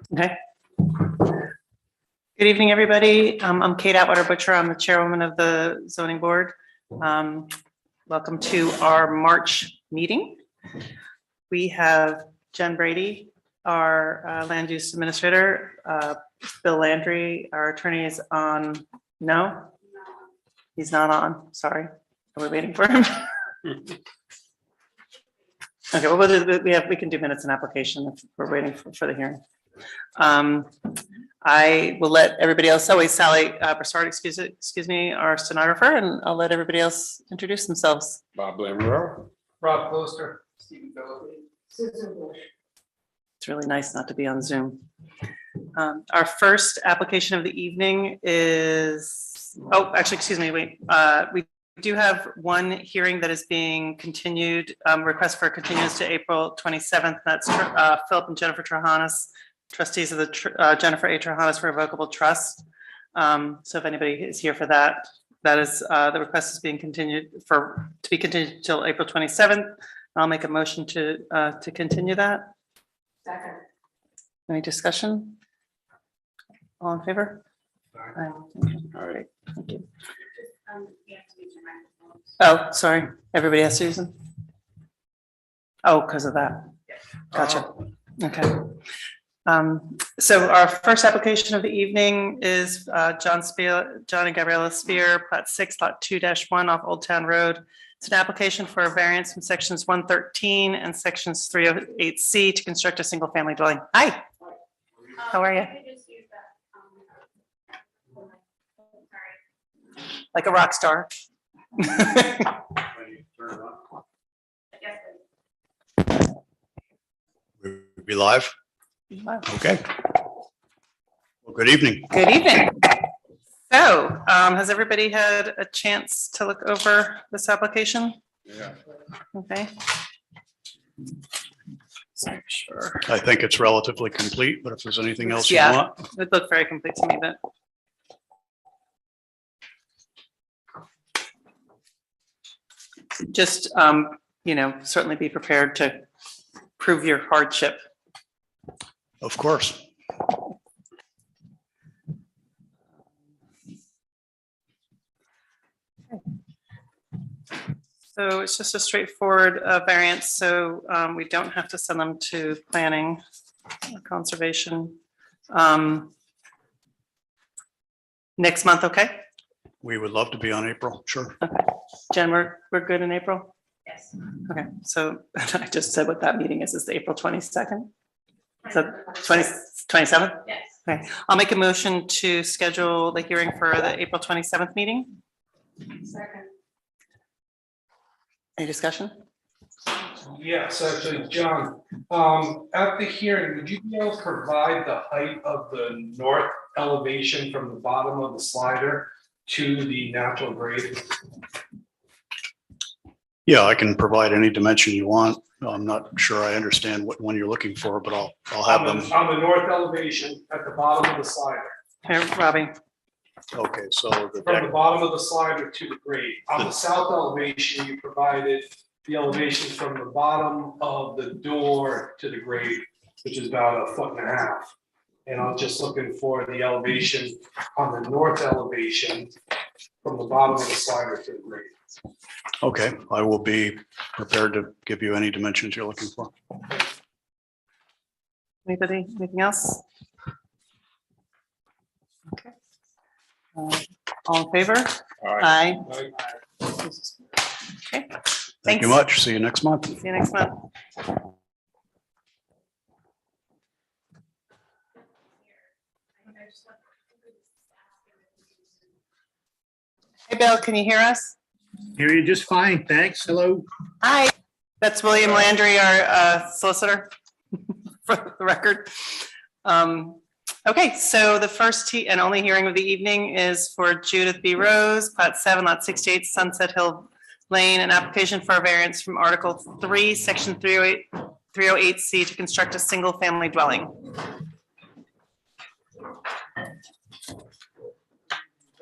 Okay. Good evening, everybody. I'm Kate Atwater Butcher. I'm the chairwoman of the zoning board. Welcome to our March meeting. We have Jen Brady, our land use administrator. Bill Landry, our attorney, is on. No, he's not on. Sorry. We're waiting for him. Okay, well, we can do minutes and application if we're waiting for the hearing. I will let everybody else. Oh, wait, Sally Broussard, excuse me, our stenographer, and I'll let everybody else introduce themselves. Bob Lamoureux. Rob Closter. Stephen Phillips. Susan Bush. It's really nice not to be on Zoom. Our first application of the evening is, oh, actually, excuse me, wait. We do have one hearing that is being continued, request for continuance to April 27th. That's Philip and Jennifer Trahanas, trustees of the Jennifer A. Trahanas Revocable Trust. So if anybody is here for that, that is the request is being continued to be continued till April 27th. I'll make a motion to continue that. Second. Any discussion? All in favor? Aye. All right, thank you. You have to use your microphone. Oh, sorry, everybody has to use them? Oh, because of that. Gotcha. Okay. So our first application of the evening is John and Gabriella Spear, Plat 6, Lot 2-1 off Old Town Road. It's an application for a variance from sections 113 and sections 308C to construct a single family dwelling. Hi, how are you? Like a rock star. We'll be live. Okay. Well, good evening. Good evening. So, has everybody had a chance to look over this application? Yeah. Okay. Sure. I think it's relatively complete, but if there's anything else you Yeah. want. It looked very complete to me, but. Just, certainly be prepared to prove your hardship. Of course. So it's just a straightforward variance, so we don't have to send them to planning or conservation. Next month, okay? We would love to be on April. Sure. Okay. Jen, we're good in April? Yes. Okay, so I just said what that meeting is the April 22nd? So 27th? Yes. Okay, I'll make a motion to schedule the hearing for the April 27th meeting. Second. Any discussion? Yes, actually, John, at the hearing, would you be able to provide the height of the north elevation from the bottom of the slider to the natural grade? Yeah, I can provide any dimension you want. I'm not sure I understand what one you're looking for, but I'll have them. On the north elevation at the bottom of the slider, Here, Robbie. Okay, so the from deck, the bottom of the slider to the grade. On the south elevation, you provided the elevation from the bottom of the door to the grade, which is about 1.5 feet. And I'm just looking for the elevation on the north elevation from the bottom of the slider to the grade. okay, I will be prepared to give you any dimensions you're looking for. Anybody, anything else? Okay. All in favor? Aye. Okay, Thank you Thanks. much. See you next month. see you next month. Hey, Bill, can you hear us? Hear you just fine, thanks. Hello. Hi, that's William Landry, our solicitor, for the record. Okay, so the first and only hearing of the evening is for Judith B. Rose, Plat 7, Lot 68, Sunset Hill Lane, an application for a variance from Article 3, Section 308C to construct a single-family dwelling.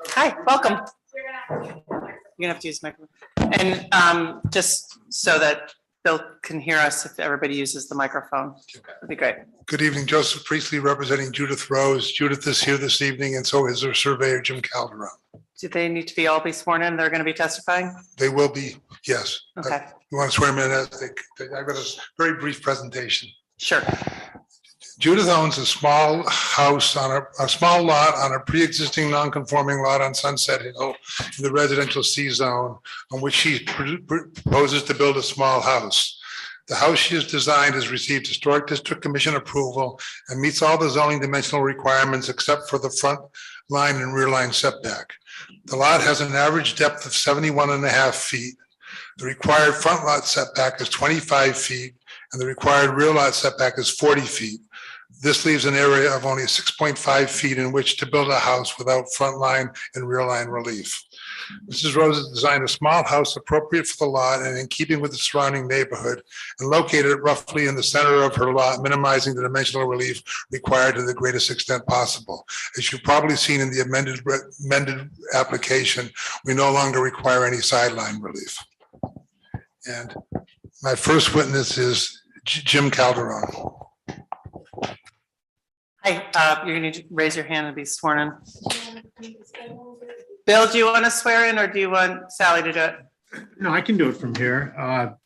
Hi, welcome. You're gonna have to use the microphone. And just so that Bill can hear us if everybody uses the microphone. That'd be great. Good evening, Joseph Priestley representing Judith Rose. Judith is here this evening and so is her surveyor, Jim Calderon. Do they need to all be sworn in? They're going to be testifying? They will be, yes. Okay, You want to swear them in? I've got a very brief presentation. sure. Judith owns a small house on a small lot on a pre-existing non-conforming lot on Sunset Hill in the residential C zone on which she proposes to build a small house. The house she has designed has received Historic District Commission approval and meets all the zoning dimensional requirements except for the front line and rear line setback. The lot has an average depth of 71.5 feet. The required front lot setback is 25 feet and the required rear lot setback is 40 feet. This leaves an area of only 6.5 feet in which to build a house without front line and rear line relief. Mrs. Rose has designed a small house appropriate for the lot and in keeping with the surrounding neighborhood and located roughly in the center of her lot, minimizing the dimensional relief required to the greatest extent possible. As you've probably seen in the amended application, we no longer require any sideline relief. And my first witness is Jim Calderon. Hi, you're going to raise your hand and be sworn in. Bill, do you want to swear in or do you want Sally to do it? No, I can do it from here.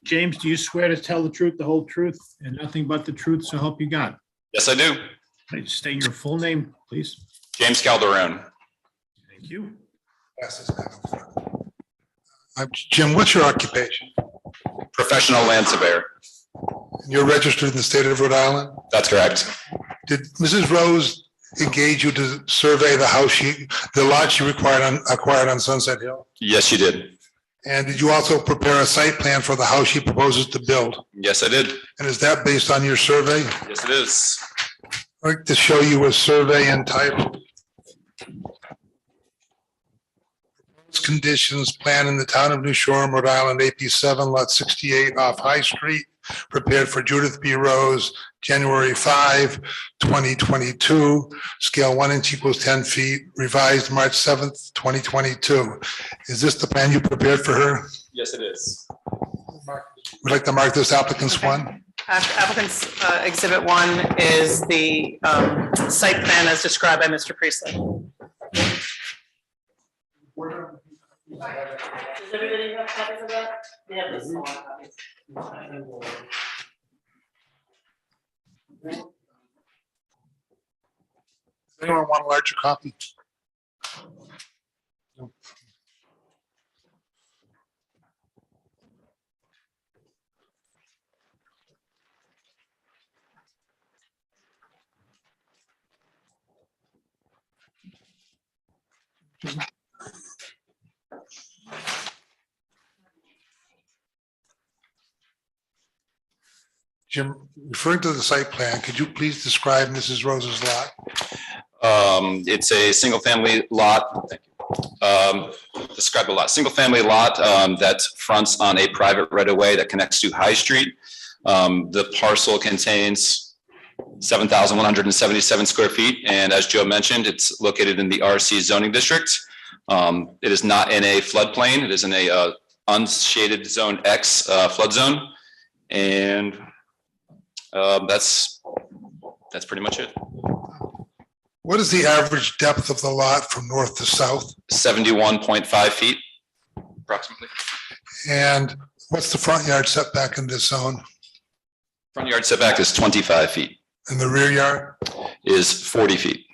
James, do you swear to tell the truth, the whole truth, and nothing but the truth, so help you God? Yes, I do. Please state your full name, please. James Calderon. Thank you. Jim, what's your occupation? Professional land surveyor. You're registered in the state of Rhode Island? That's correct. Did Mrs. Rose engage you to survey the house the lot she acquired on Sunset Hill? Yes, you did. And did you also prepare a site plan for the house she proposes to build? Yes, I did. And is that based on your survey? Yes, it is. I'd like to show you a survey entitled Conditions Plan in the Town of New Shoreham, Rhode Island, AP 7, Lot 68 off High Street, prepared for Judith B. Rose, January 5, 2022, scale 1 inch equals 10 feet, revised March 7th, 2022. Is this the plan you prepared for her? Yes, it is. Would like to mark this applicant's one? Applicant's exhibit 1 is the site plan as described by Mr. Priestley. Does everybody have copies of that? They have the small copies. Does anyone want a larger copy? No. Jim, referring to the site plan, could you please describe Mrs. Rose's lot? It's a single family lot. Thank you. Describe the lot. Single family lot that fronts on a private right of way that connects to High Street. The parcel contains 7,177 square feet. And as Joe mentioned, it's located in the RC zoning district. It is not in a floodplain. It is in a unshaded zone X flood zone. And that's pretty much it. What is the average depth of the lot from north to south? 71.5 feet approximately. And what's the front yard setback in this zone? Front yard setback is 25 feet, And the rear yard? is 40 feet.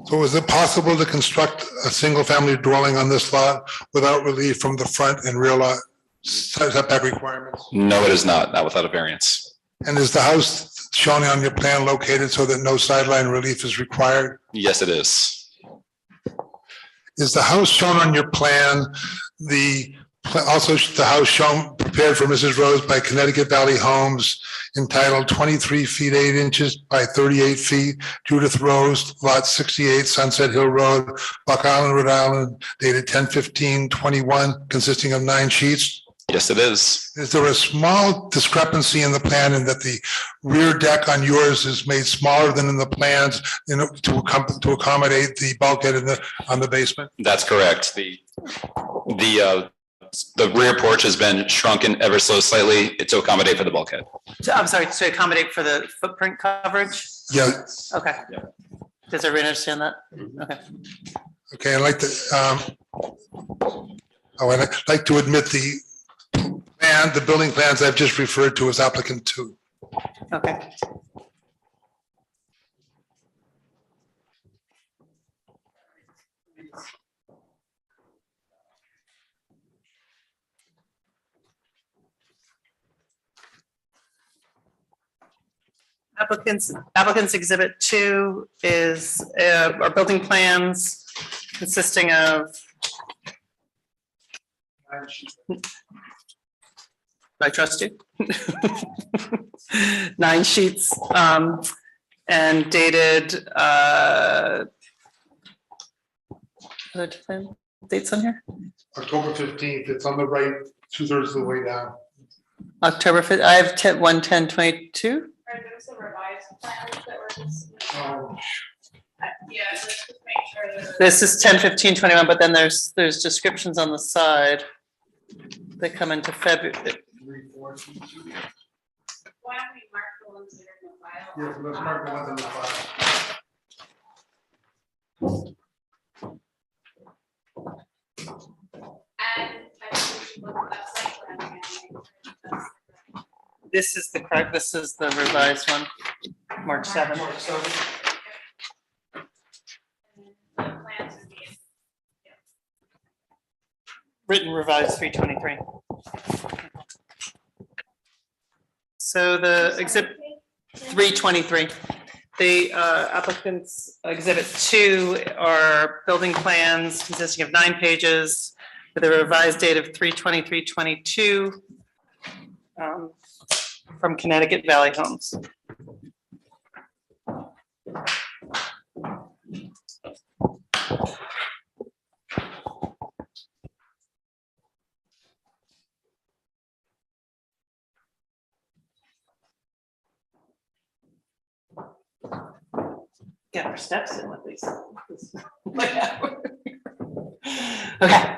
So is it possible to construct a single family dwelling on this lot without relief from the front and rear lot setback requirements? No, it is not without a variance. And is the house shown on your plan located so that no sideline relief is required? Yes, it is. Is the house shown on your plan also the house shown prepared for Mrs. Rose by Connecticut Valley Homes entitled 23 feet 8 inches by 38 feet, Judith Rose, lot 68, Sunset Hill Road, Buck Island, Rhode Island, dated 10/15/21, consisting of 9 sheets? Yes, it is. Is there a small discrepancy in the plan in that the rear deck on yours is made smaller than in the plans to accommodate the bulkhead on the basement? That's correct. The the rear porch has been shrunken ever so slightly to accommodate for the bulkhead. I'm sorry, to accommodate for the footprint coverage? Yeah, Okay. Does everyone understand that? Okay. okay, I'd like to, I'd like to admit the building plans I've just referred to as applicant 2. Okay. Applicants exhibit 2 is our building plans consisting of. I trust you. 9 sheets, and dated, dates on here? October 15th, it's on the right, 2/3 of the way down. October 5th, I have 1/10/22. Are those the revised plans that were just? Oh, Yeah, let's just make sure that. This is 10/15/21, but then there's descriptions on the side that come into February. Why don't we mark the ones that are in the file? Yeah, let's mark the ones in the file. And I think we should look at that site plan again. This is the correct, this is the revised one, March 7th. Mark 7th. The plans would be. Written revised 3/23. So the exhibit 3/23, the applicants exhibit 2 are building plans consisting of 9 pages with a revised date of 3/23/22 from Connecticut Valley Homes. Get our steps in with these. Okay,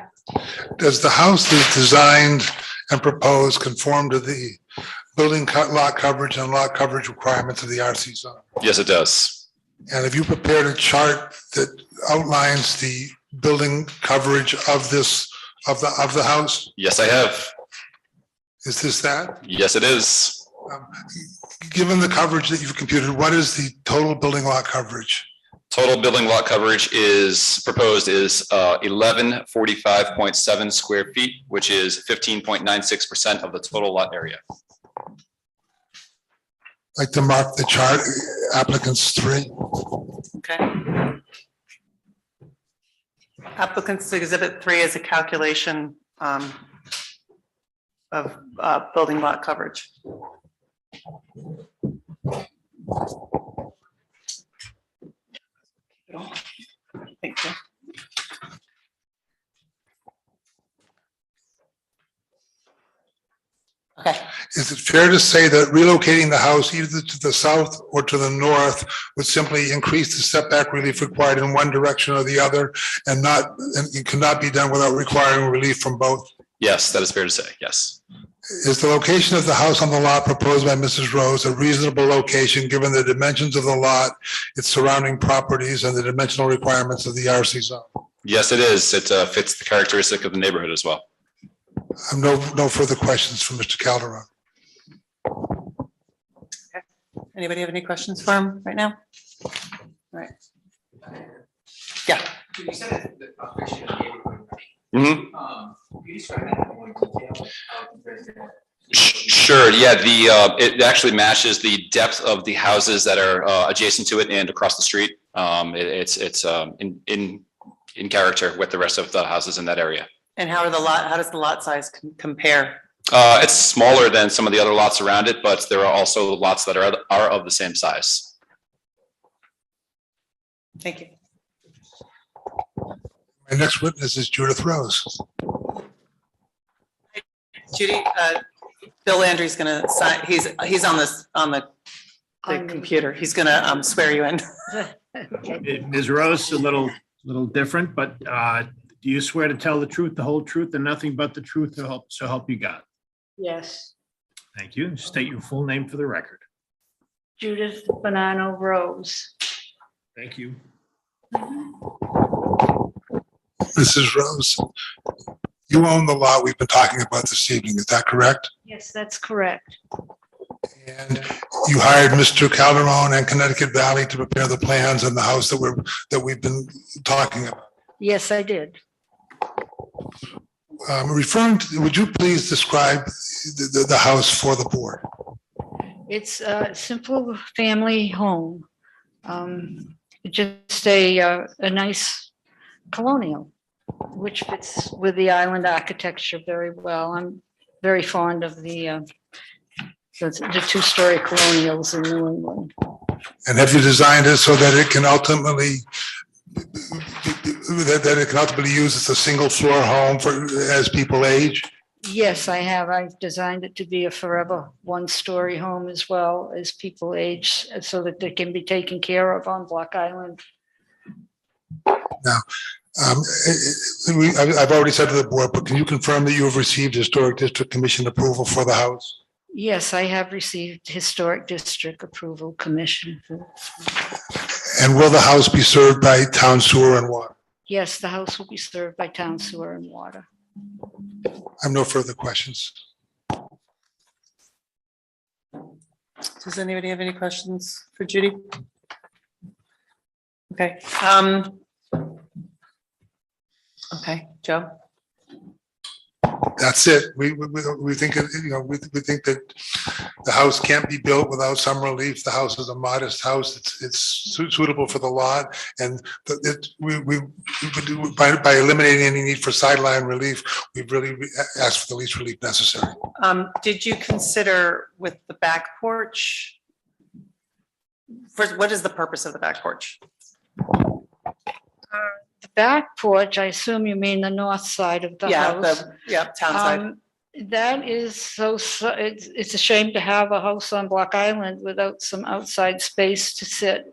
Does the house that's designed and proposed conform to the building lot coverage and lot coverage requirements of the RC zone? Yes, it does. And have you prepared a chart that outlines the building coverage of this, of the house? Yes, I have. Is this that? Yes, it is. Given the coverage that you've computed, what is the total building lot coverage? Total building lot coverage is proposed is 1145.7 square feet, which is 15.96% of the total lot area. I'd like to mark the chart, applicants 3. okay. Applicants exhibit 3 is a calculation of building lot coverage. Thank you. Okay, Is it fair to say that relocating the house either to the south or to the north would simply increase the setback relief required in one direction or the other and it cannot be done without requiring relief from both? Yes, that is fair to say. Yes. Is the location of the house on the lot proposed by Mrs. Rose a reasonable location given the dimensions of the lot, its surrounding properties, and the dimensional requirements of the RC zone? Yes, it is. It fits the characteristic of the neighborhood as well. I have no further questions from Mr. Calderon. anybody have any questions for him right now? All right. Yeah, You said that the operation of the neighborhood, Mhm. can you describe that in more detail? Sure, yeah, it actually matches the depth of the houses that are adjacent to it and across the street. It's in character with the rest of the houses in that area. and how does the lot size compare? It's smaller than some of the other lots around it, but there are also lots that are of the same size. Thank you. My next witness is Judith Rose. Judy, Bill Landry's gonna sign, he's on the computer. He's gonna swear you in. Ms. Rose, a little different, but do you swear to tell the truth, the whole truth, and nothing but the truth so help you God? Yes, Thank you. State your full name for the record. Judith Bonanno Rose. Thank you. Mrs. Rose, you own the lot we've been talking about this evening, is that correct? Yes, that's correct. And you hired Mr. Calderon and Connecticut Valley to prepare the plans on the house that we've been talking about. Yes, I did. Would you please describe the house for the board? It's a simple family home. Just a nice colonial, which fits with the island architecture very well. I'm very fond of the two-story colonials in New England. And have you designed it so that it can ultimately use as a single floor home as people age? Yes, I have. I've designed it to be a forever one-story home as well as people age, so that they can be taken care of on Block Island. Now, I've already said to the board, but can you confirm that you have received Historic District Commission approval for the house? Yes, I have received Historic District Approval Commission. And will the house be served by town sewer and water? Yes, the house will be served by town sewer and water. I have no further questions. Does anybody have any questions for Judy? Okay, okay, Joe? That's it. We think, we think that the house can't be built without some relief. The house is a modest house. It's suitable for the lot. And by eliminating any need for sideline relief, we've really asked for the least relief necessary. Did you consider with the back porch? First, what is the purpose of the back porch? The back porch, I assume you mean the north side of the house. Town side. That is it's a shame to have a house on Block Island without some outside space to sit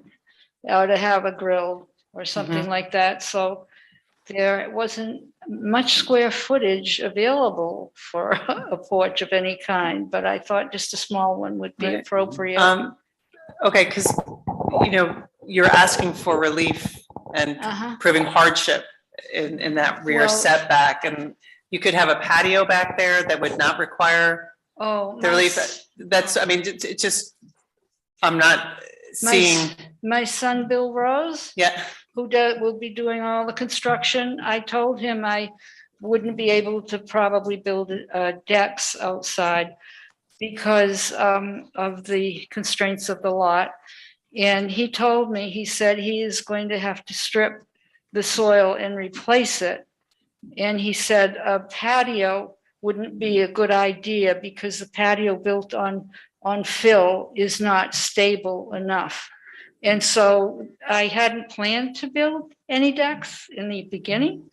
or to have a grill or something like that. So there wasn't much square footage available for a porch of any kind, but I thought just a small one would be Right. appropriate. Okay, because, you're asking for relief and proving hardship in that rear Well- setback, and you could have a patio back there that would not require Oh, the relief. That's, it's just, I'm not seeing, my son, Bill Rose, yeah, who will be doing all the construction, I told him I wouldn't be able to probably build decks outside because of the constraints of the lot. And he told me, he said he is going to have to strip the soil and replace it. And he said a patio wouldn't be a good idea because the patio built on fill is not stable enough. And so I hadn't planned to build any decks in the beginning,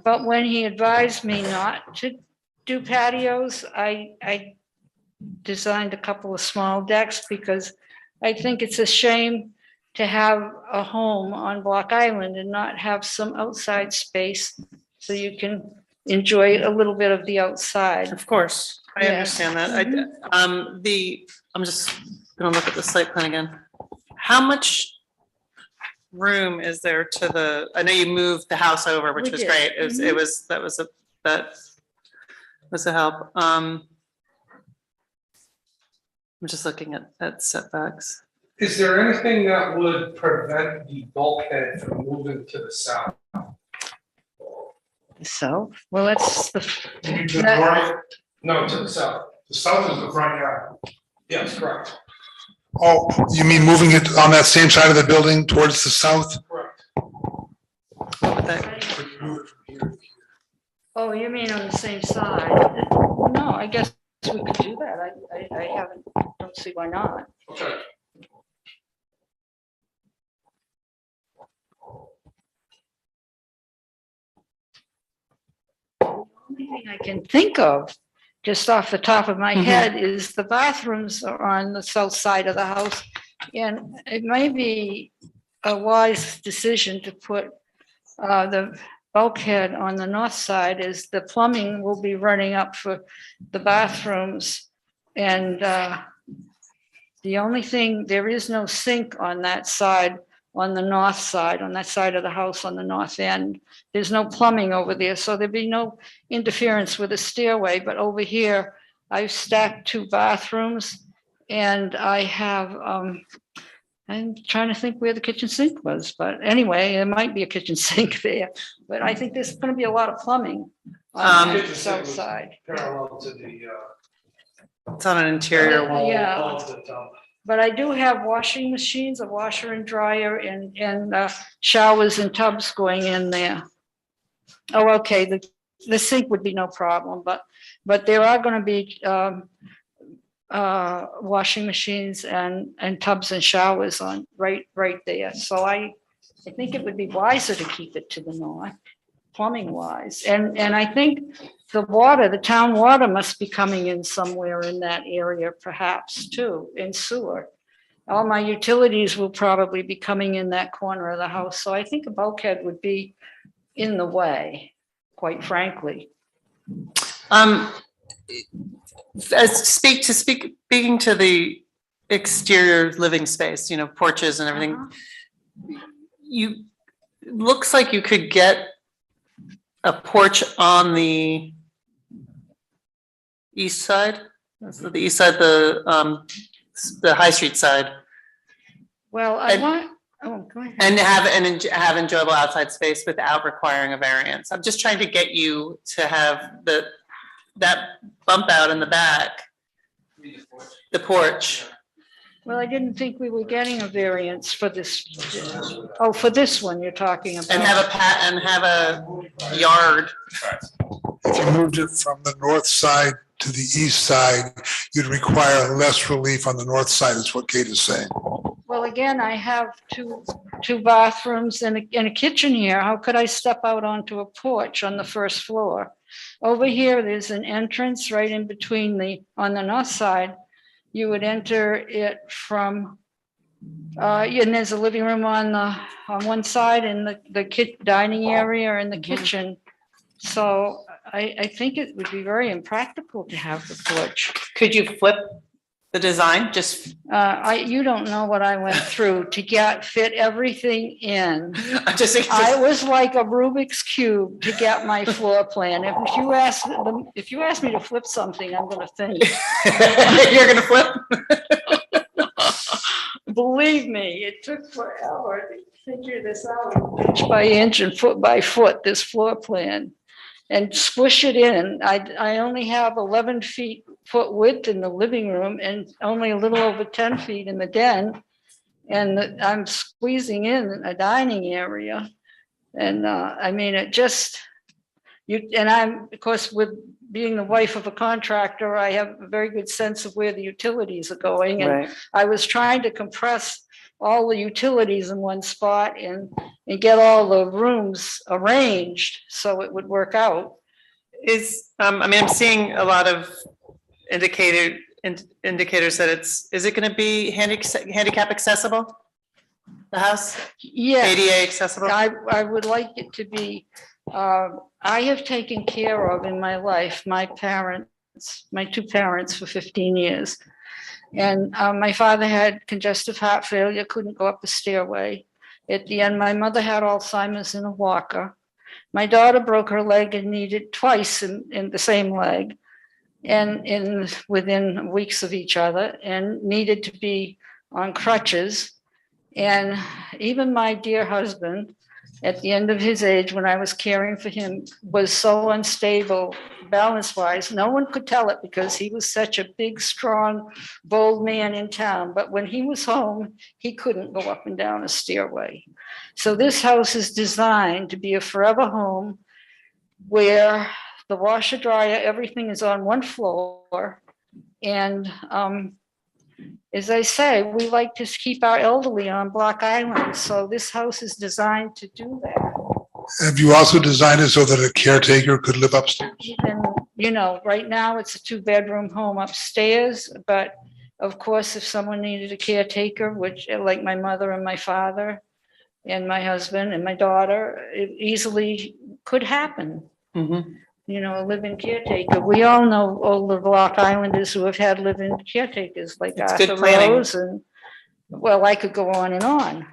but when he advised me not to do patios, I designed a couple of small decks because I think it's a shame to have a home on Block Island and not have some outside space so you can enjoy a little bit of the outside. of course, I Yes. understand that. I'm just gonna look at the site plan again. How much room is there to I know you moved the house over, which We was did. great. That was a help. I'm just looking at setbacks. Is there anything that would prevent the bulkhead from moving to the south? So, well, that's To the north? No, to the south. The south is the front yard. Yes, correct. Oh, you mean moving it on that same side of the building towards the south? Correct. Oh, you mean on the same side? No, I guess we could do that. I don't see why not. Okay. Only thing I can think of, just off the top of my head, is the bathrooms are on the south side of the house. And it may be a wise decision to put the bulkhead on the north side is the plumbing will be running up for the bathrooms. And the only thing, there is no sink on that side, on the north side, on that side of the house on the north end. There's no plumbing over there, so there'd be no interference with the stairway. But over here, I've stacked 2 bathrooms, and I have, I'm trying to think where the kitchen sink was, but anyway, there might be a kitchen sink there. But I think there's gonna be a lot of plumbing on the Kitchen sink south was side. Parallel to the, It's on an interior wall. Yeah. wall of the tub. But I do have washing machines, a washer and dryer, and showers and tubs going in there. Oh, okay, the sink would be no problem, but there are gonna be washing machines and tubs and showers on right there. So I think it would be wiser to keep it to the north, plumbing wise. And I think the town water must be coming in somewhere in that area perhaps too, in sewer. All my utilities will probably be coming in that corner of the house. So I think a bulkhead would be in the way, quite frankly. Speaking to the exterior living space, you know, porches and everything, you, looks like you could get a porch on the east side, so the east side, the High Street side, Well, go ahead. and have enjoyable outside space without requiring a variance. I'm just trying to get you to have that bump out in the back, the porch. Well, I didn't think we were getting a variance for this. Oh, for this one you're talking about. And have a yard. If you moved it from the north side to the east side, you'd require less relief on the north side, is what Kate is saying. Well, again, I have two bathrooms and a kitchen here. How could I step out onto a porch on the first floor? Over here, there's an entrance right in between on the north side. You would enter it from, and there's a living room on one side and the dining area and the kitchen. So I think it would be very impractical to have the porch. Could you flip the design? Just, You don't know what I went through to fit everything in. I I was like a Rubik's Cube to get my floor plan. If you ask me to flip something, I'm gonna think. You're gonna flip? Believe me, it took forever to figure this out, inch by inch and foot by foot, this floor plan. And squish it in. I only have 11 foot width in the living room and only a little over 10 feet in the den. And I'm squeezing in a dining area. And I mean, and I'm, of course, with being the wife of a contractor, I have a very good sense of where the utilities are going. And Right. I was trying to compress all the utilities in one spot and get all the rooms arranged so it would work out. I'm seeing a lot of indicators that is it gonna be handicap accessible? The house, Yeah, ADA accessible? I would like it to be, I have taken care of in my life, my 2 parents for 15 years. And my father had congestive heart failure, couldn't go up the stairway. At the end, my mother had Alzheimer's in a walker. My daughter broke her leg and needed twice in the same leg and within weeks of each other and needed to be on crutches. And even my dear husband, at the end of his age, when I was caring for him, was so unstable balance-wise. No one could tell it because he was such a big, strong, bold man in town. But when he was home, he couldn't go up and down a stairway. So this house is designed to be a forever home where the washer, dryer, everything is on one floor. And as I say, we like to keep our elderly on Block Island. So this house is designed to do that. Have you also designed it so that a caretaker could live upstairs? And, right now it's a 2-bedroom home upstairs, but of course, if someone needed a caretaker, which like my mother and my father and my husband and my daughter, easily could happen. Mhm. You know, a live-in caretaker. We all know all the Block Islanders who have had live-in caretakers like It's good Arthur planning. Rose and, well, I could go on and on.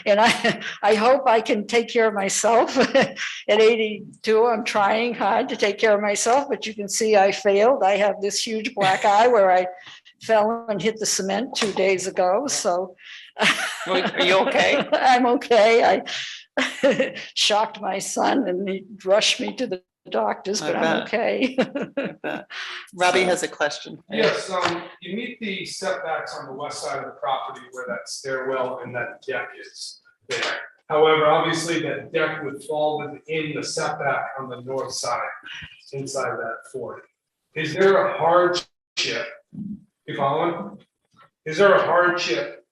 And I hope I can take care of myself. At 82, I'm trying hard to take care of myself, but you can see I failed. I have this huge black eye where I fell and hit the cement 2 days ago, so. Are you okay? I'm okay. I shocked my son and he rushed me to the doctors, I but I'm bet. okay. Robbie has a question. Yes, you meet the setbacks on the west side of the property where that stairwell and that deck is there. However, obviously that deck would fall within the setback on the north side, inside that 40. Is there a hardship, you following? Is there a hardship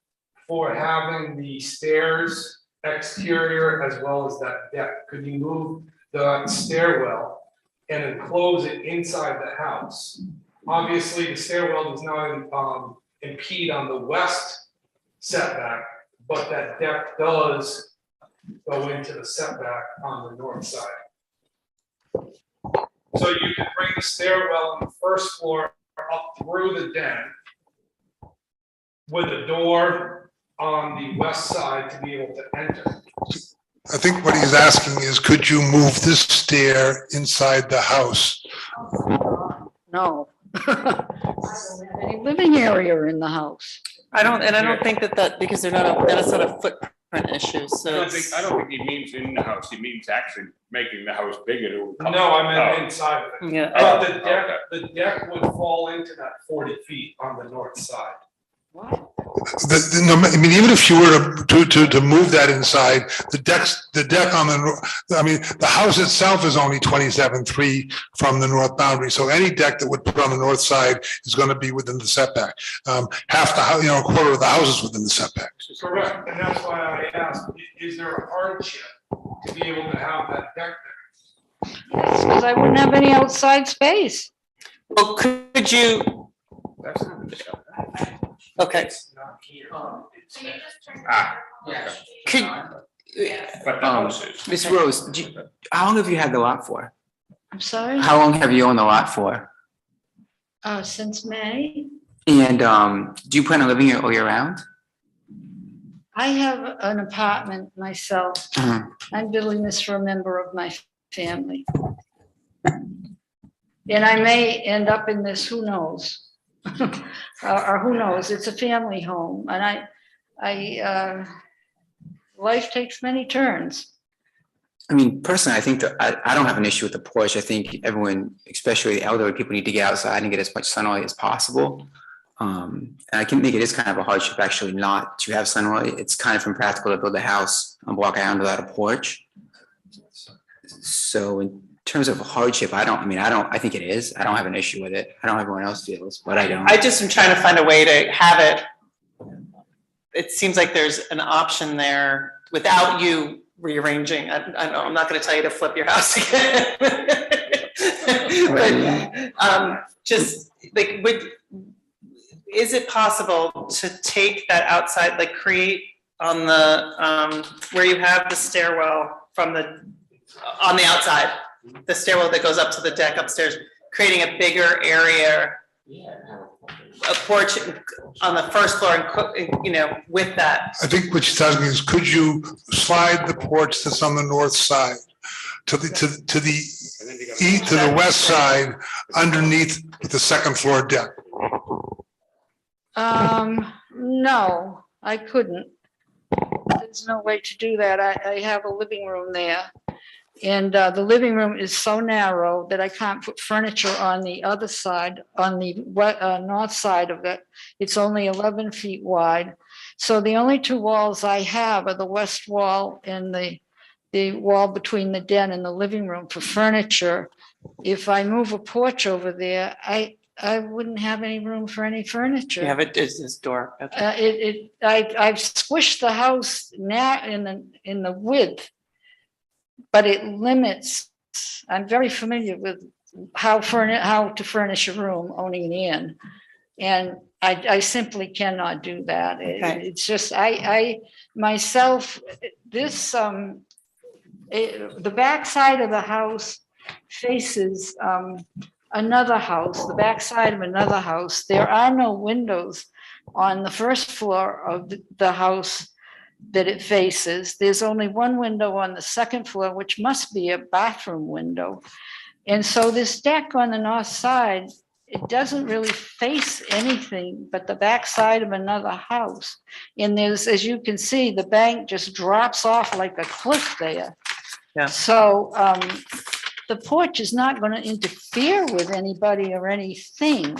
for having the stairs exterior as well as that deck? Could you move the stairwell and enclose it inside the house? Obviously, the stairwell does not impede on the west setback, but that deck does go into the setback on the north side. So you can bring the stairwell on the first floor up through the den with a door on the west side to be able to enter. I think what he's asking is, could you move this stair inside the house? No. I don't have any living area in the house. I don't think that because that's not a footprint issue, so. it's- I don't think he means in the house, he means actually making the house bigger to. No, I meant inside of it. Yeah. But the deck would fall into that 40 feet on the north side. What? No, I mean, even if you were to move that inside, the deck on the house itself is only 27.3 from the north boundary. So any deck that would put on the north side is going to be within the setback. Half the house, a quarter of the house is within the setback. Correct, and that's why I asked, is there a hardship to be able to have that deck there? Because I wouldn't have any outside space. Well, could you, That's not the stuff. okay, It's not here. Can you just turn? Ah, Yeah. could, But the house is. Miss Rose, how long have you had the lot for? I'm sorry, How long have you owned the lot for? since May. And do you plan on living here all year round? I have an apartment myself. Mhm. I'm building this for a member of my family. And I may end up in this, who knows? Or who knows, it's a family home and life takes many turns. I mean, personally, I think that I don't have an issue with the porch. I think everyone, especially the elderly people, need to get outside and get as much sunlight as possible. And I can think it is kind of a hardship actually not to have sunlight. It's kind of impractical to build a house on Block Island without a porch. So in terms of hardship, I think it is. I don't have an issue with it. I don't know how everyone else feels, but I don't. I just am trying to find a way to have it. It seems like there's an option there without you rearranging. I'm not going to tell you to flip your house again. But just like, is it possible to take that outside, like create on the, where you have the stairwell on the outside, the stairwell that goes up to the deck upstairs, creating a bigger area, a porch on the first floor and, with that. I think what she's asking is, could you slide the porch that's on the north side to the west side underneath the second floor deck? No, I couldn't. There's no way to do that. I have a living room there. And the living room is so narrow that I can't put furniture on the other side, on the north side of it. It's only 11 feet wide. So the only two walls I have are the west wall and the wall between the den and the living room for furniture. If I move a porch over there, I wouldn't have any room for any furniture. You have it, is this door. I've squished the house now in the width, but it limits. I'm very familiar with how to furnish a room owning an inn, and I simply cannot do that. Okay. It's just I myself. This the back side of the house faces another house, the back side of another house. There are no windows on the first floor of the house that it faces. There's only one window on the second floor, which must be a bathroom window. And so this deck on the north side, it doesn't really face anything but the back side of another house. And there's, as you can see, the bank just drops off like a cliff there. Yeah. So the porch is not going to interfere with anybody or anything.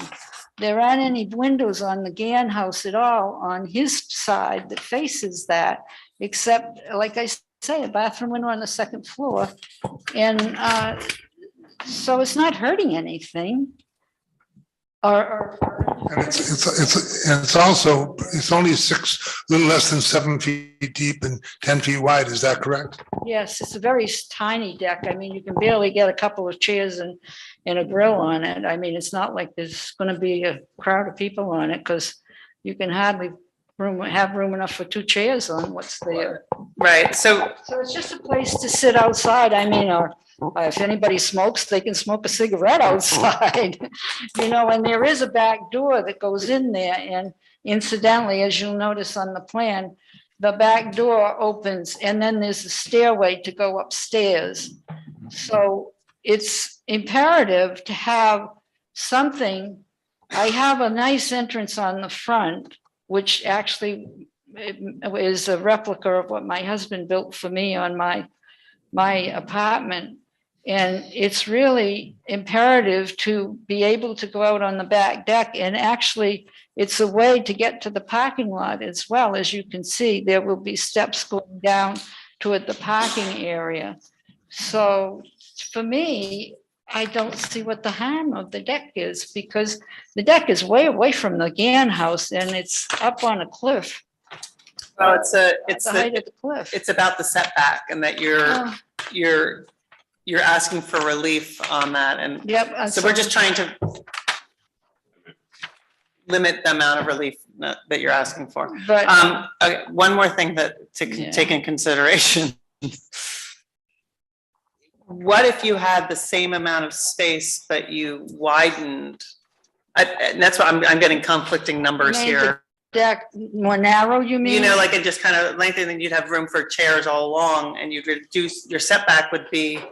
There aren't any windows on the Gann house at all on his side that faces that, except, like I say, a bathroom window on the second floor. And so it's not hurting anything. And it's also, it's only a little less than 7 feet deep and 10 feet wide. Is that correct? Yes, it's a very tiny deck. I mean, you can barely get a couple of chairs and a grill on it. I mean, it's not like there's going to be a crowd of people on it because you can hardly have room enough for 2 chairs on what's there. Right, so, So it's just a place to sit outside. I mean, or if anybody smokes, they can smoke a cigarette outside, you know, and there is a back door that goes in there. And incidentally, as you'll notice on the plan, the back door opens and then there's a stairway to go upstairs. So it's imperative to have something. I have a nice entrance on the front, which actually is a replica of what my husband built for me on my apartment. And it's really imperative to be able to go out on the back deck. And actually, it's a way to get to the parking lot as well. As you can see, there will be steps going down toward the parking area. So for me, I don't see what the harm of the deck is, because the deck is way away from the Gann house and it's up on a cliff. well, The height of the cliff. it's about the setback and that Oh. you're asking for relief on that. And Yep. so we're just trying to limit the amount of relief that you're asking for. But Okay, one more thing that to Yeah. take in consideration. What if you had the same amount of space but you widened? And that's what I'm getting conflicting numbers Made here. deck more narrow, you mean? You know, like it just kind of lengthened, and you'd have room for chairs all along, and you'd reduce, your setback would be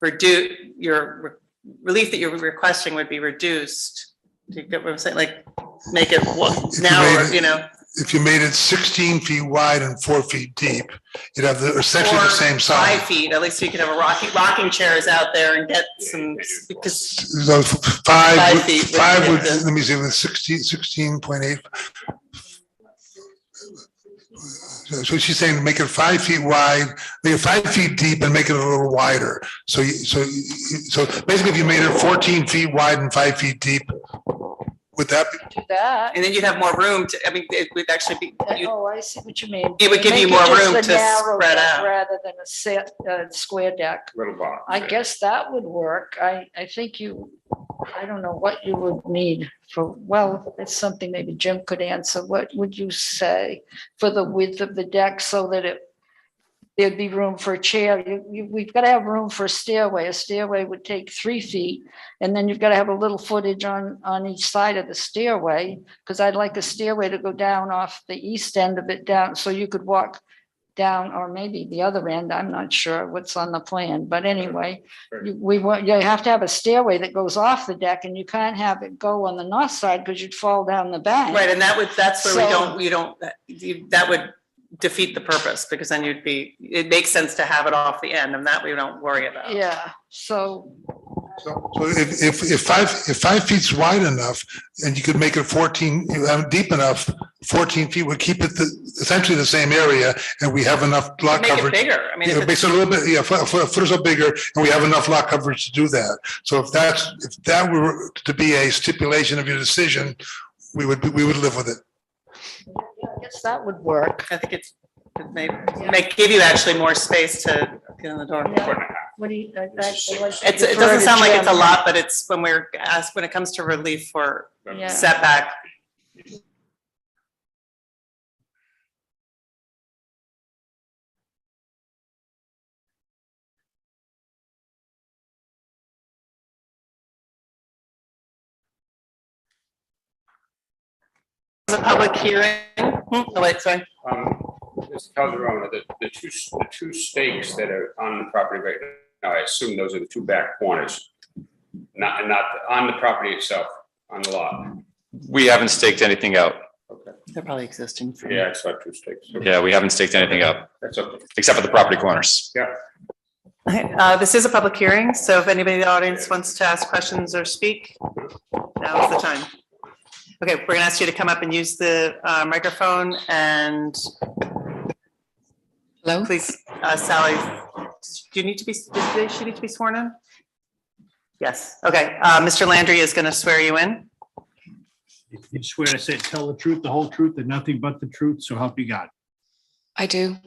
reduced, your relief that you're requesting would be reduced. Do you get what I'm saying? Like, make it narrower, you know? If you made it 16 feet wide and 4 feet deep, you'd have essentially the Or same 5 size. feet, at least you could have a rocking chairs out there and get some, because, So 5 feet would five get would, the- let me see, with 16.8. So she's saying make it 5 feet wide, make it 5 feet deep and make it a little wider. So basically if you made it 14 feet wide and 5 feet deep, would that be? Do that. and then you'd have more room to, I mean, it would actually be, Oh, I see what you mean. It would give you Make more just room a to narrow spread deck out. rather than a set, square deck. Little box. I guess that would work. I think I don't know what you would need for, well, it's something maybe Jim could answer. What would you say for the width of the deck so that there'd be room for a chair? We've got to have room for a stairway. A stairway would take 3 feet. And then you've got to have a little footage on each side of the stairway, because I'd like a stairway to go down off the east end of it down, so you could walk down, or maybe the other end. I'm not sure what's on the plan, but anyway, you have to have a stairway that goes off the deck, and you can't have it go on the north side because you'd fall down the bank. right, and that's where So- that would defeat the purpose, because then it makes sense to have it off the end, and that we don't worry about. Yeah, so, So if 5 feet's wide enough and you could make it 14, deep enough, 14 feet would keep it essentially the same area, and we have enough lot Make it coverage. bigger, I mean, Yeah, if makes it's, it a little bit, yeah, a foot or so bigger, and we have enough lot coverage to do that. So if that were to be a stipulation of your decision, we would live with it. I guess that would work. I think it may give you actually more space to get in the door. Yeah. What do you? It doesn't sound like it's a lot, but it's when we're asked, when it comes to relief for Yeah. setback, a public hearing. Oh, wait, sorry. Mr. Calderon, the two stakes that are on the property right now, I assume those are the two back corners. Not on the property itself, on the lot. We haven't staked anything out. Okay. They're probably existing. Yeah, I saw two stakes. Yeah, we haven't staked anything out, That's okay. except for the property corners. Yeah. This is a public hearing, so if anybody in the audience wants to ask questions or speak, now is the time. Okay, we're gonna ask you to come up and use the microphone and Hello? please, Sally, do you need to be, does she need to be sworn in? Yes, okay, Mr. Landry is gonna swear you in. You swear to say, tell the truth, the whole truth, and nothing but the truth, so help you God. I do.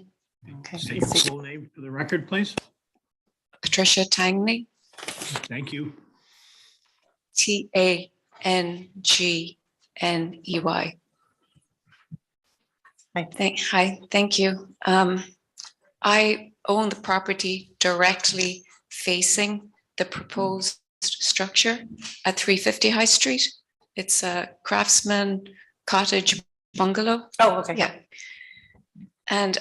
Okay, State your full name for the record, please. Patricia Tangney, Thank you. Tangney. Hi, thank you. I own the property directly facing the proposed structure at 350 High Street. It's a craftsman cottage bungalow. Oh, okay. Yeah. And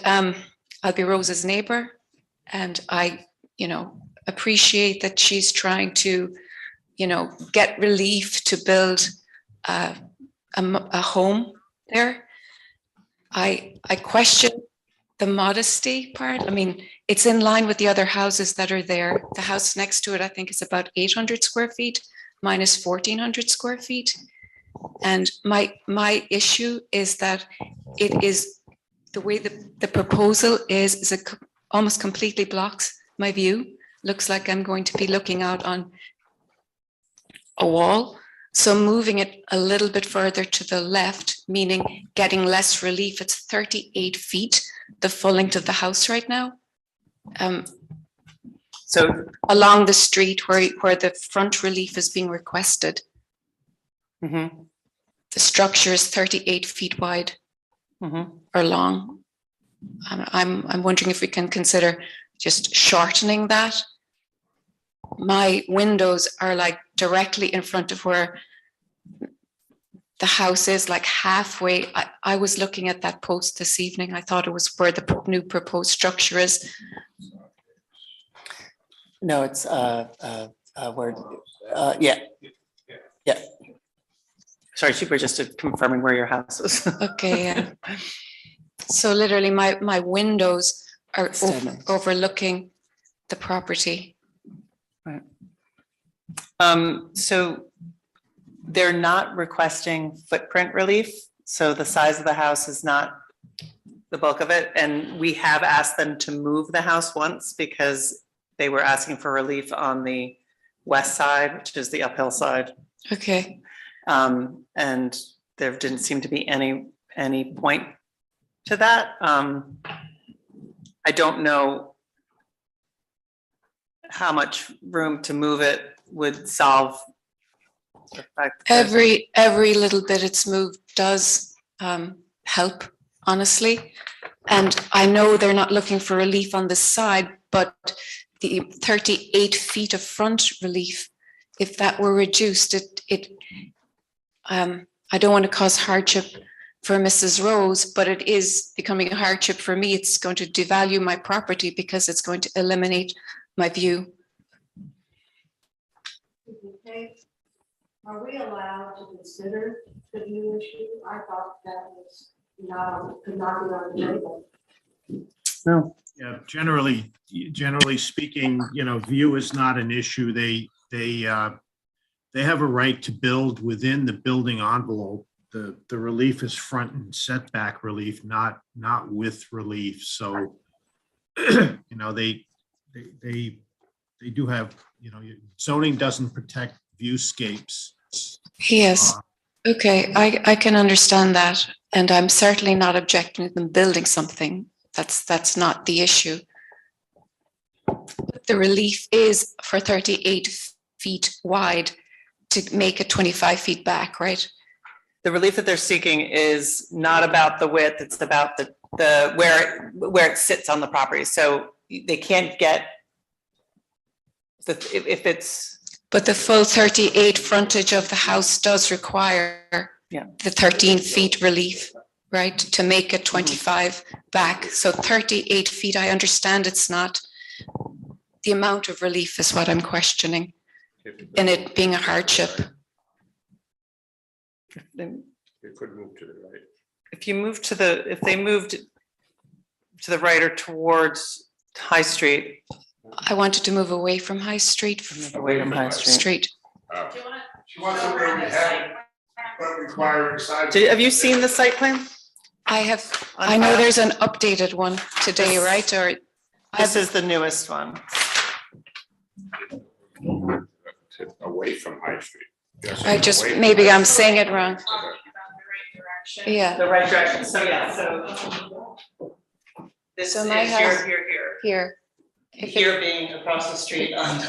I'll be Rose's neighbor, and I, appreciate that she's trying to, get relief to build a home there. I question the modesty part. I mean, it's in line with the other houses that are there. The house next to it, I think, is about 800 square feet, mine is 1,400 square feet. And my issue is that it is the way the proposal is it almost completely blocks my view. Looks like I'm going to be looking out on a wall. So moving it a little bit further to the left, meaning getting less relief. It's 38 feet, the full length of the house right now. So, Along the street where the front relief is being requested. mm-hmm, The structure is 38 feet wide mm-hmm. or long. I'm wondering if we can consider just shortening that. My windows are like directly in front of where the house is, like halfway. I was looking at that post this evening. I thought it was where the new proposed structure is. No, it's, where, yeah. Yeah. Sorry, Chief, we're just confirming where your house is. Okay, yeah. So literally my windows are overlooking the property. Right. So they're not requesting footprint relief. So the size of the house is not the bulk of it. And we have asked them to move the house once because they were asking for relief on the west side, which is the uphill side. Okay. And there didn't seem to be any point to that. I don't know how much room to move it would solve the fact that Every little bit it's moved does help, honestly. And I know they're not looking for relief on this side, but the 38 feet of front relief, if that were reduced, I don't want to cause hardship for Mrs. Rose, but it is becoming a hardship for me. It's going to devalue my property because it's going to eliminate my view. Are we allowed to consider the view issue? I thought that was could not be on the table. no. Yeah, generally speaking, view is not an issue. They have a right to build within the building envelope. The relief is front and setback relief, not with relief. So, they do have, zoning doesn't protect viewscapes. Yes. Okay, I can understand that. And I'm certainly not objecting to them building something. That's not the issue. The relief is for 38 feet wide to make it 25 feet back, right? The relief that they're seeking is not about the width, it's about the where it sits on the property. So they can't get if it's. But the full 38 frontage of the house does require Yeah. the 13 feet relief, right, to make it 25 back. So 38 feet, I understand it's not, the amount of relief is what I'm questioning, and it being a hardship. It could move to the right. If you move to the, if they moved to the right or towards High Street, I wanted to move away from High Street. away from High Street. Street. She wants to where we have, but requiring side. Have you seen the site plan? I have, I know there's an updated one today, right? Or This is the newest one. Away from High Street. Yes, I just, away from maybe High I'm Street. saying it wrong. Talking about the right direction. Yeah, The right direction, so yeah, so. This So is my house- here. here. If it- Here being across the street on.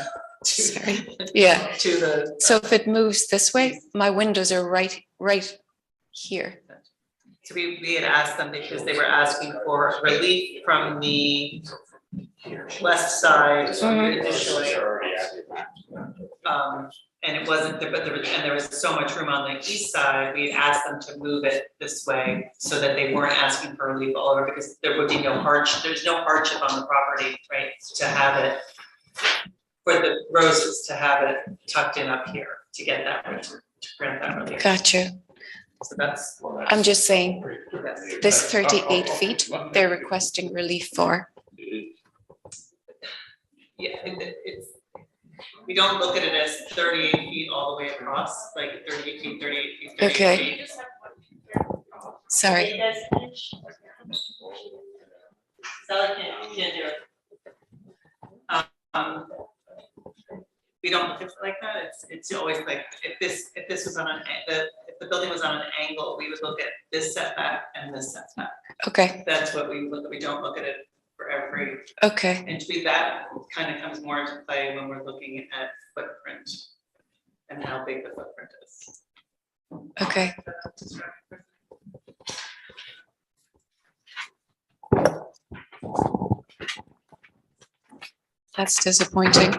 Sorry. Yeah. To the. So if it moves this way, my windows are right here. So we had asked them because they were asking for relief from the west side Mhm. initially. Already added that. And it wasn't, but there was so much room on the east side, we had asked them to move it this way so that they weren't asking for relief all over, because there would be no hardship, there's no hardship on the property, right? To have it, for the Roses to have it tucked in up here to get that, to grant that relief. Gotcha. So that's. I'm just saying, Yes. this 38 feet, they're requesting relief for. Yeah, it's, we don't look at it as 38 feet all the way across, like 38 feet, 38 feet, 38 Okay. feet. Sorry. Sally can't do it. We don't look at it like that, it's always like, if this was on if the building was on an angle, we would look at this setback and this setback. Okay, That's what we look at, we don't look at it for every, okay, and to be that kind of comes more into play when we're looking at footprint and how big the footprint is. okay. That's disappointing.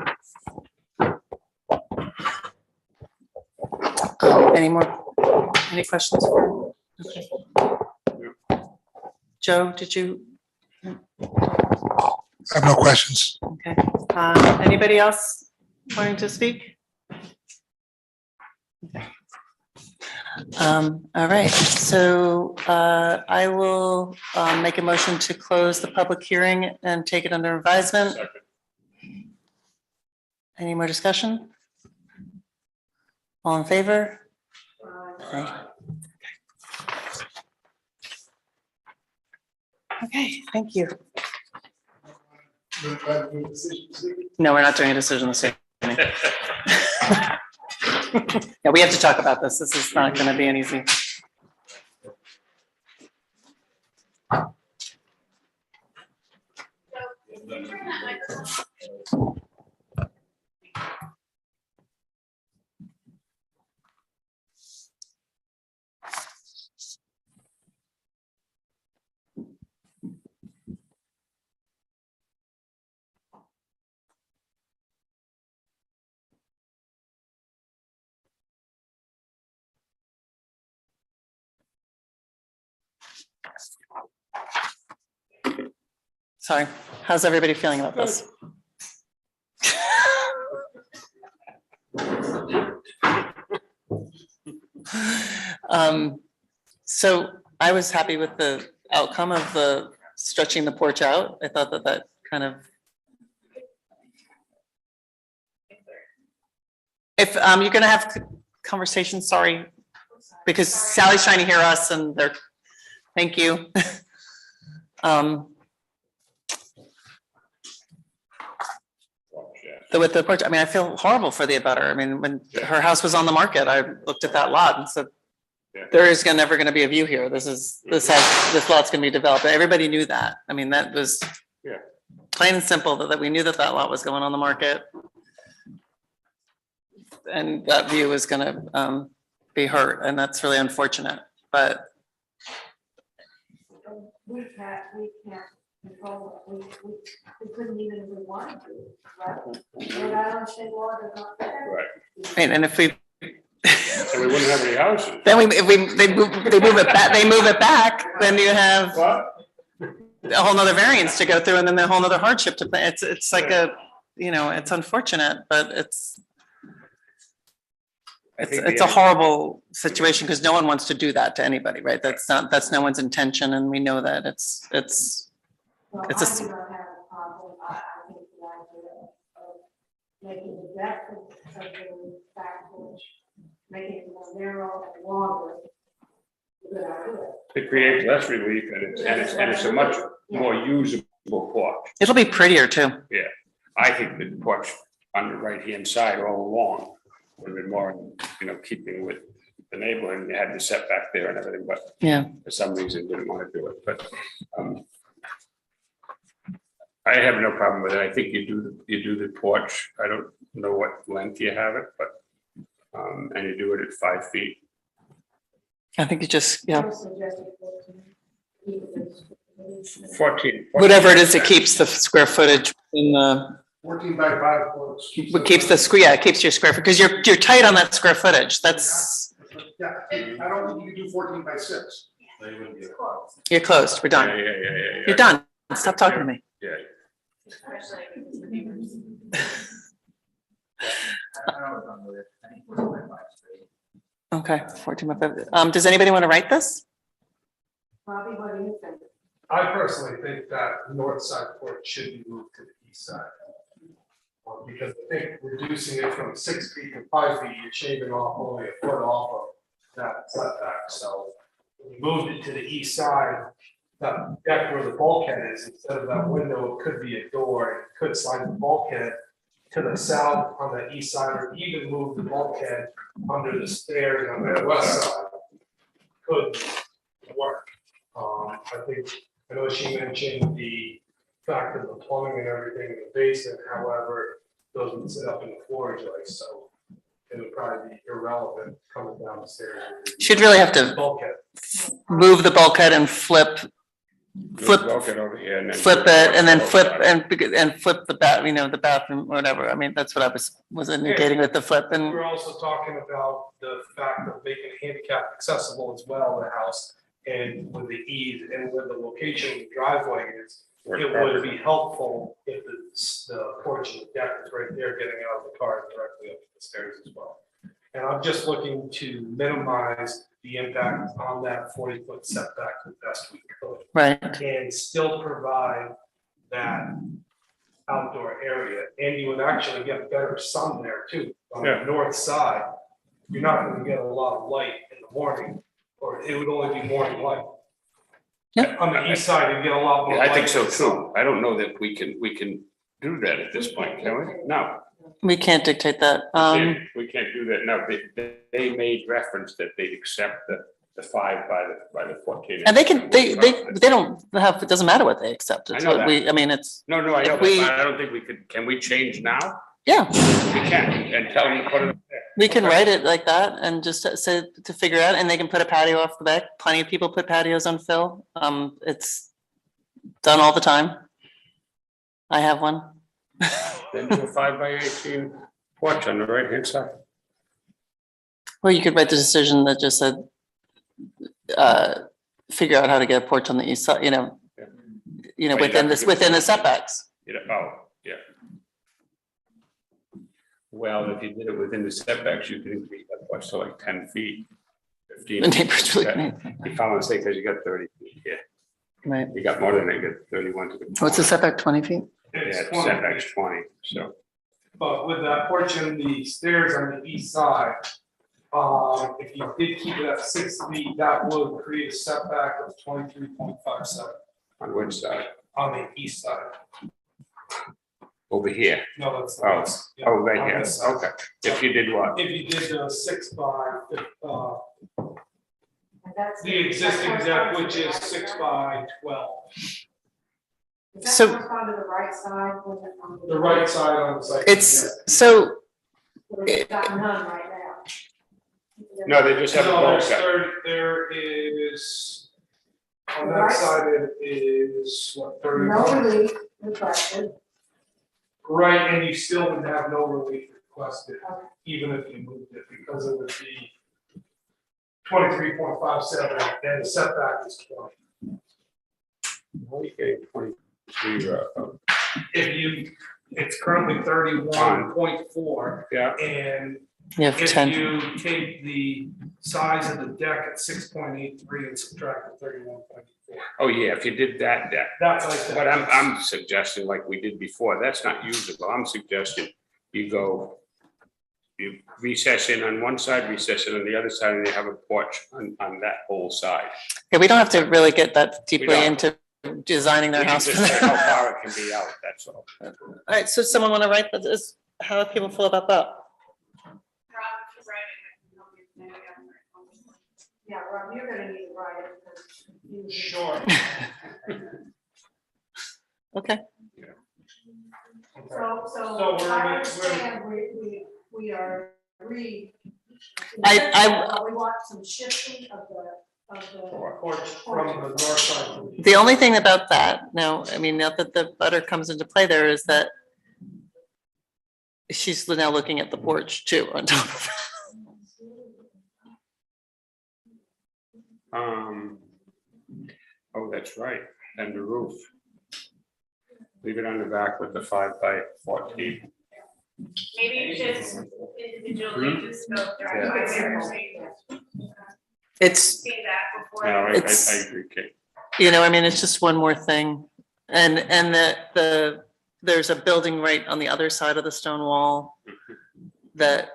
Any questions? Okay. Joe, did you? I have no questions. Okay, anybody else wanting to speak? Okay. All right, so I will make a motion to close the public hearing and take it under advisement. Any more discussion? All in favor? Aye. Okay, thank you. No, we're not doing a decision this evening. Yeah, we have to talk about this. This is not going to be an easy. Sorry, how's everybody feeling about this? So I was happy with the outcome of the stretching the porch out. I thought that that kind of. If you're gonna have conversations, sorry, because Sally's trying to hear us and they're, thank you. With the porch, I mean, I feel horrible for the abutter. I mean, when her house was on the market, I looked at that lot and said, there is never gonna be a view here. This lot's gonna be developed. Everybody knew that. I mean, that was plain and simple, that we knew that that lot was going on the market. And that view is gonna be hurt, and that's really unfortunate, but. We can't control it, we couldn't even if we wanted to, right? Rhode Island state law does not. Right. And if we. Then we wouldn't have any houses. Then they move it back, then you have What? a whole nother variance to go through and then the whole nother hardship to, it's like a, it's unfortunate, but it's a horrible situation because no one wants to do that to anybody, right? That's no one's intention, and we know that it's Well, It's I a s- do not have a problem. I think the idea of making the depth of the back porch, making it more narrow and longer. is a Good idea. To create less relief and it's a much more usable porch. it'll be prettier too. I think the porch on the right-hand side all along would have been more, keeping with the neighborhood, and they had the setback there and everything, but Yeah. for some reason didn't want to do it, but I have no problem with it. I think you do the porch. I don't know what length you have it, but and you do it at 5 feet. I think you just, I was suggesting 14. Keep it as- 14. whatever it is, it keeps the square footage in the, 14 by 5 foot. what keeps it keeps your square, because you're tight on that square footage. That's, Yeah, I don't think you can do 14 by 6. you're closed, we're Yeah, done. yeah. You're done. Stop talking to me. Yeah. Okay, 14 by 5. Does anybody want to write this? Bobby, what do you think? I personally think that north side porch should be moved to the east side. Because I think reducing it from 6 feet to 5 feet, you're shaving off only a foot off of that setback, so. When you moved it to the east side, that deck where the bulkhead is, instead of that window, it could be a door, it could slide the bulkhead to the south on the east side, or even move the bulkhead under the stairs on the west side. Could work. I know she mentioned the fact of the plumbing and everything in the basement, however, those would sit up in the floor joists, so it would probably be irrelevant coming down the stairs. Should really have to Bulkhead. move the bulkhead and flip Bulkhead over here and then. it and then flip the the bathroom, whatever. I mean, that's what I was indicating with the flip and, We're also talking about the fact of making handicap accessible as well, the house, and with the ease and where the location of the driveway is. It would be helpful if the porch and the deck is right there, getting out of the car directly up the stairs as well. And I'm just looking to minimize the impact on that 40-foot setback the best we could. right. And still provide that outdoor area. And you would actually get better sun there too. On the Yeah. north side, you're not gonna get a lot of light in the morning, or it would only be morning light. Yeah. On the east side, you get a lot more. Yeah, I think light so in the sun. too. I don't know that we can do that at this point, can we? No. We can't dictate that. We can't do that. No, they made reference that they accept the 5 by the 14. And they don't have, it doesn't matter what they accept. It's I know what that. I mean, it's, No, I know, if we- but I don't think we could, can we change now? yeah, We can, and tell them to put it there. we can Okay. write it like that and just say to figure out, and they can put a patio off the back. Plenty of people put patios on fill. It's done all the time. I have one. Then do a 5 by 18 porch on the right-hand side. Or you could write the decision that just said, figure out how to get a porch on the east side, Well, you'd within have to this, give within the some- setbacks. Yeah. Well, if you did it within the setbacks, you could increase that porch to like 10 feet, 15. The neighbors really, You follow and say, because you got 30 feet here. right. You got more than that, you got 31 to the. What's the setback, 20 feet? It's Yeah, 20. setback's 20, so. But with that porch and the stairs on the east side, if you did keep it at 6 feet, that would create a setback of 23.57 On which side? on the east side. Over here. No, that's. Oh, yeah, oh, right on here, this side. okay. If you did what? If you did the 6 by, And that's the existing deck, which is 6 by 12, Does that So- correspond to the right side? On the right side on the site. It's, so, We've got none right now. No, they just have a No, bulkhead. there is, on that Right. side, it is, what, 30? No relief requested. Right, and you still would have no relief requested, even if you moved it, because it would be 23.57, and the setback is 20. Okay, 23, If you, it's currently 31.4, yeah, and You have if 10. you take the size of the deck at 6.83 and subtract the 31.4. oh, yeah, if you did that, That's like that. but I'm suggesting like we did before, that's not usable. I'm suggesting you recess in on one side, recess in on the other side, and you have a porch on that whole side. Yeah, we don't have to really get that deeply don't. into designing their We can house. just say how far it can be out, that's all. All right, so someone want to write this? How do people feel about that? Rob, if you write it, I can help you maybe on my phone. Yeah, Rob, you're gonna need to write it because you. Sure. Okay, So So we're- I understand we are I- we want some shifting of the. Porch from the north side. to the- the only thing about that, now, I mean, not that the butter comes into play there, is that she's now looking at the porch too on top of it. Oh, that's right, and the roof. Leave it on the back with the 5 by 14. Maybe you just individually just go drive by there, so you It's, see that before. No, I It's- agree, Kate. you know, I mean, it's just one more thing. And there's a building right on the other side of the stone wall that,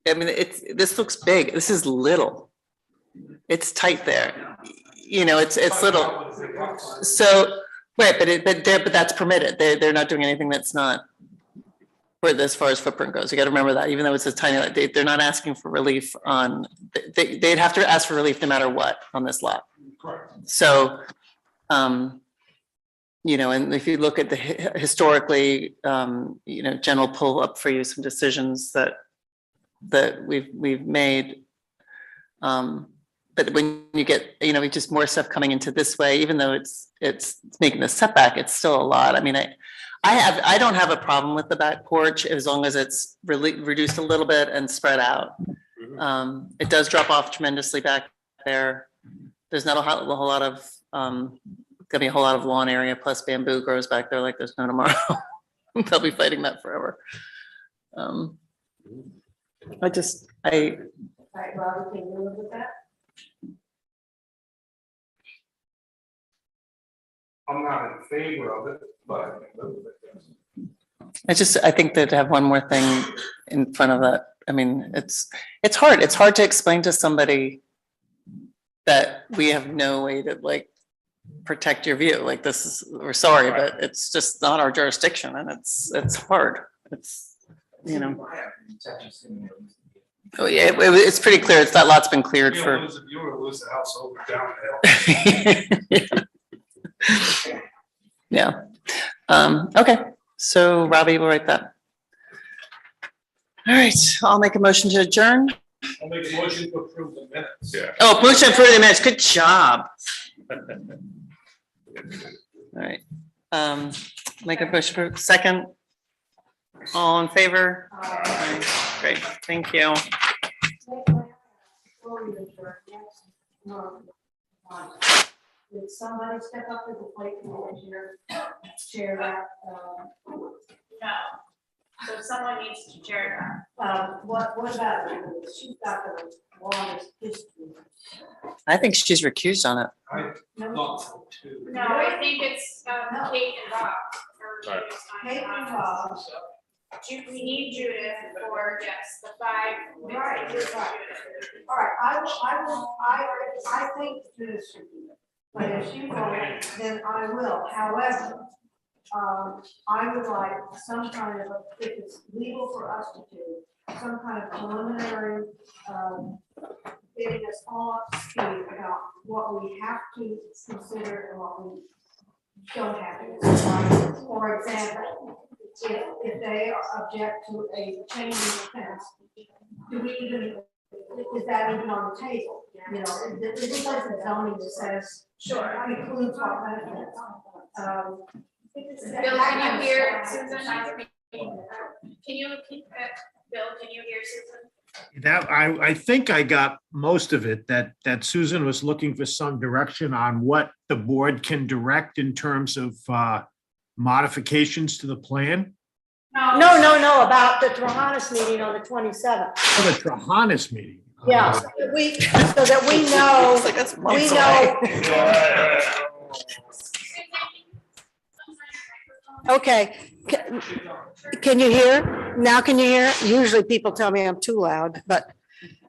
I mean, this looks big. This is little. It's tight there. You know, it's little. So, right, but that's permitted. They're not doing anything that's not for as far as footprint goes. You got to remember that, even though it's a tiny, they're not asking for relief on, they'd have to ask for relief no matter what on this lot. Correct. So, you know, and if you look at the historically, you know, Jen will pull up for you some decisions that we've made. But when you get, you know, just more stuff coming into this way, even though it's making the setback, it's still a lot. I mean, I don't have a problem with the back porch as long as it's really reduced a little bit and spread out. It does drop off tremendously back there. There's not a whole lot of, gonna be a whole lot of lawn area, plus bamboo grows back there like there's no tomorrow. They'll be fighting that forever. Right, Rob, can you live with that? I'm not in favor of it, but. I think that to have one more thing in front of that, I mean, it's hard. It's hard to explain to somebody that we have no way to like protect your view. Like this is, we're sorry, but it's just not our jurisdiction and it's hard. It's, you know. Oh, yeah, it's pretty clear. It's that lot's been cleared for. You will lose the house over down the hill. Yeah. Okay, so Robbie will write that. All right, I'll make a motion to adjourn. I'll make a motion to approve the minutes. Yeah. Oh, motion for the minutes. Good job. All right. Make a push for second. All in favor? Great, thank you. Did somebody step up to the plate and share that? No, so someone needs to chair What about, she's got the longest history. I think she's recused on it. I thought so too. that. No, I think it's Kate and Bob. or Right. Kate and Bob. We need Judith for, yes, the 5. Right, you're right. All right, I think this should be, but if she won't, then I will. However, I would like some kind of, if it's legal for us to do, some kind of preliminary, getting us all up to speed about what we have to consider and what we don't have to consider. For example, if they object to a change in the fence, do we even, is that even on the table? You know, this isn't zoning that says, sure, includes what benefits. Bill, can you hear Susan? Can you, Bill, can you hear Susan? That, I think I got most of it, that Susan was looking for some direction on what the board can direct in terms of modifications to the plan. No, about the Trahanas meeting on the 27th. Oh, the Trahanas meeting. Yeah, so that we know, we know. Okay, can you hear? Now can you hear? Usually people tell me I'm too loud, but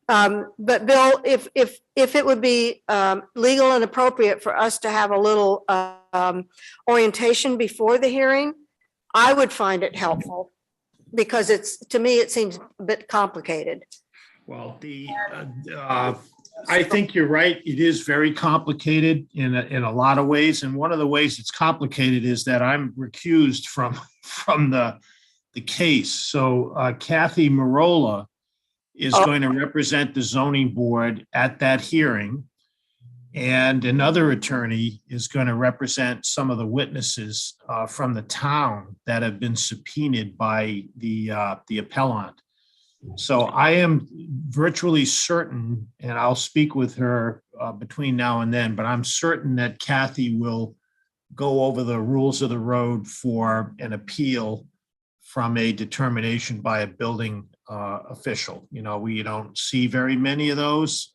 Bill, if it would be legal and appropriate for us to have a little orientation before the hearing, I would find it helpful, because to me, it seems a bit complicated. Well, I think you're right. It is very complicated in a lot of ways. And one of the ways it's complicated is that I'm recused from the case. So Kathy Marola is going to represent the zoning board at that hearing. And another attorney is going to represent some of the witnesses from the town that have been subpoenaed by the appellant. So I am virtually certain, and I'll speak with her between now and then, but I'm certain that Kathy will go over the rules of the road for an appeal from a determination by a building official. You know, we don't see very many of those,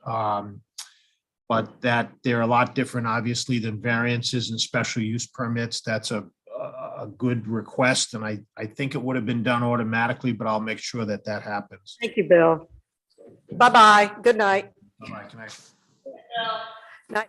but that they're a lot different, obviously, than variances and special use permits. That's a good request, and I think it would have been done automatically, but I'll make sure that happens. Thank you, Bill. Bye-bye. Good night. Bye-bye. Good night. Night.